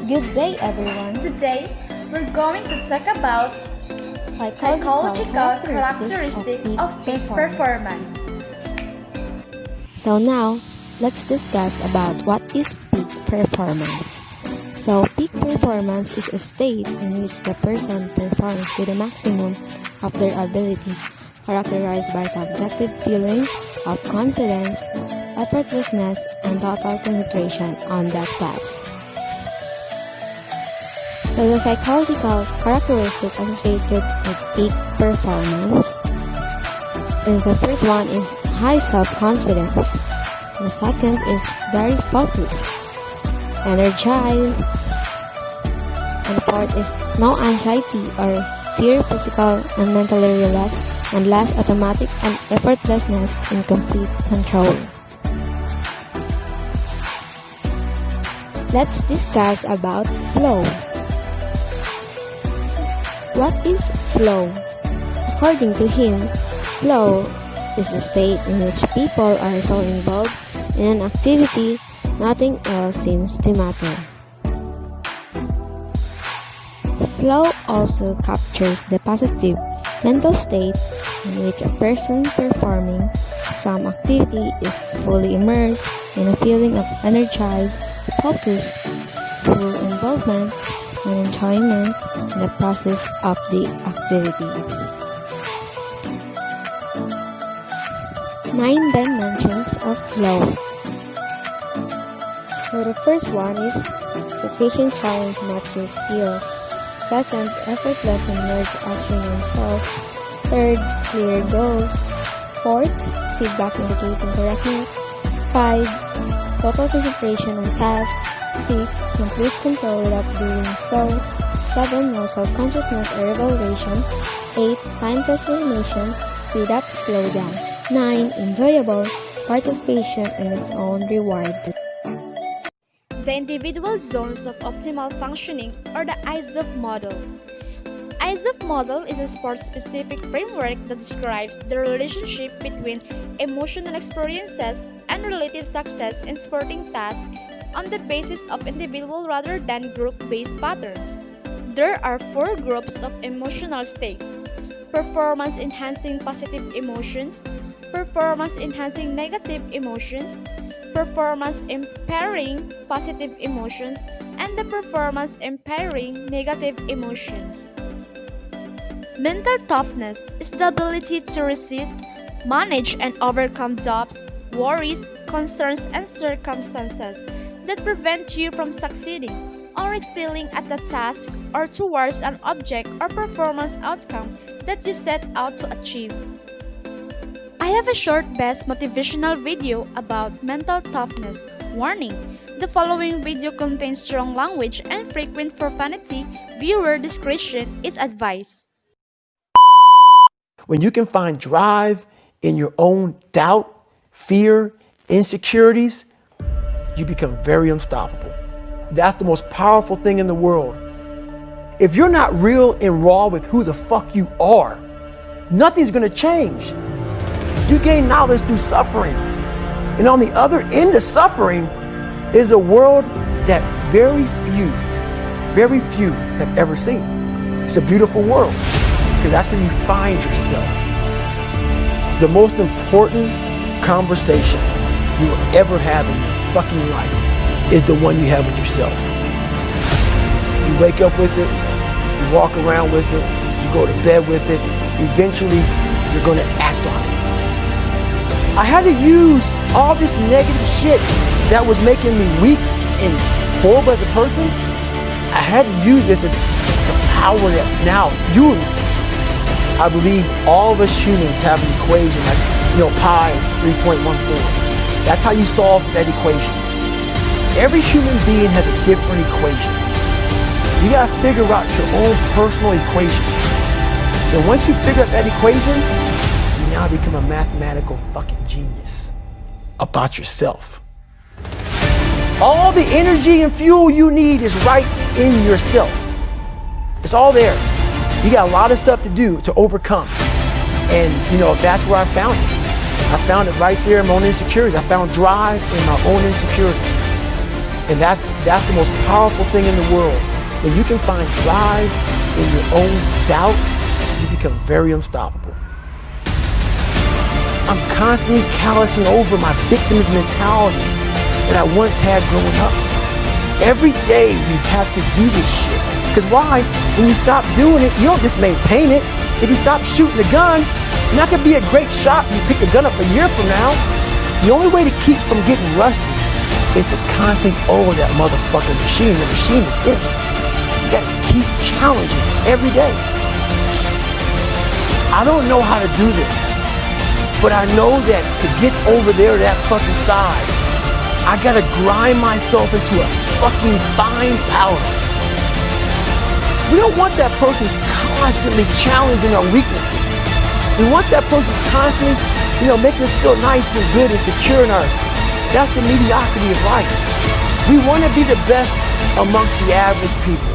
Good day, everyone. Today, we're going to talk about psychological characteristics of peak performance. So now, let's discuss about what is peak performance. So, peak performance is a state in which the person performs to the maximum of their ability, characterized by subjective feelings of confidence, effortlessness, and total concentration on that task. So the psychological characteristic associated with peak performance is the first one is high self-confidence. The second is very focused, energized, and the fourth is no anxiety or fear, physical and mentally relaxed, and last automatic and effortlessness in complete control. Let's discuss about flow. What is flow? According to him, flow is the state in which people are so involved in an activity, nothing else seems to matter. Flow also captures the positive mental state in which a person performing some activity is fully immersed in a feeling of energized, focus, full involvement, and enjoyment in the process of the activity. 9 dimensions of flow. So the first one is situation challenge matches skills. Second, effortless and merge action and self. Third, clear goals. Fourth, feedback indicating correctness. 5, total concentration on task. 6, complete control without doing so. 7, no self-consciousness or evaluation. 8, time transformation, speed up, slow down. 9, enjoyable, participation in its own reward. The individual zones of optimal functioning or the IZOF model. IZOF model is a sport-specific framework that describes the relationship between emotional experiences and relative success in sporting tasks on the basis of individual rather than group-based patterns. There are 4 groups of emotional states: performance-enhancing positive emotions, performance-enhancing negative emotions, performance-impairing positive emotions, and the performance-impairing negative emotions. Mental toughness is the ability to resist, manage, and overcome doubts, worries, concerns, and circumstances that prevent you from succeeding or excelling at the task or towards an object or performance outcome that you set out to achieve. I have a short best motivational video about mental toughness. Warning: the following video contains strong language and frequent profanity. Viewer discretion is advised. When you can find drive in your own doubt, fear, insecurities, you become very unstoppable. That's the most powerful thing in the world. If you're not real and raw with who the fuck you are, nothing's gonna change. You gain knowledge through suffering. And on the other end of suffering is a world that very few have ever seen. It's a beautiful world because that's where you find yourself. The most important conversation you will ever have in your fucking life is the one you have with yourself. You wake up with it, you walk around with it, you go to bed with it, eventually you're gonna act on it. I had to use all this negative shit that was making me weak and horrible as a person. I had to use this as the power that now fuels me. I believe all of us humans have an equation like, pi is 3.14. That's how you solve that equation. Every human being has a different equation. You gotta figure out your own personal equation. And once you figure out that equation, you now become a mathematical fucking genius about yourself. All the energy and fuel you need is right in yourself. It's all there. You got a lot of stuff to do to overcome. And that's where I found it. I found it right there in my own insecurities. I found drive in my own insecurities. And that's the most powerful thing in the world. When you can find drive in your own doubt, you become very unstoppable. I'm constantly callousing over my victim's mentality that I once had growing up. Every day you have to do this shit. Because why? When you stop doing it, you don't just maintain it. If you stop shooting the gun, you're not gonna be a great shot when you pick the gun up a year from now. The only way to keep from getting rusty is to constantly oil that motherfucking machine. The machine exists. You gotta keep challenging every day. I don't know how to do this, but I know that to get over there to that fucking side, I gotta grind myself into a fucking fine powder. We don't want that person who's constantly challenging our weaknesses. We want that person who's constantly, making us feel nice and good and secure in ours. That's the mediocrity of life. We want to be the best amongst the average people.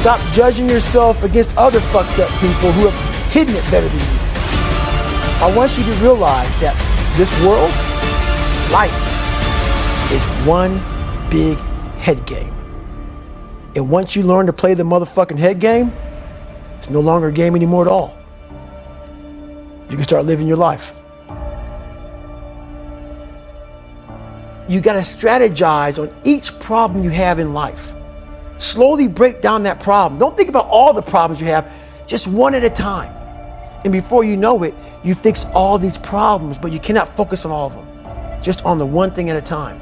Stop judging yourself against other fucked up people who have hidden it better than you. I want you to realize that this world, life, is one big head game. And once you learn to play the motherfucking head game, it's no longer a game anymore at all. You can start living your life. You gotta strategize on each problem you have in life. Slowly break down that problem. Don't think about all the problems you have, just one at a time. And before you know it, you fix all these problems, but you cannot focus on all of them. Just on the one thing at a time.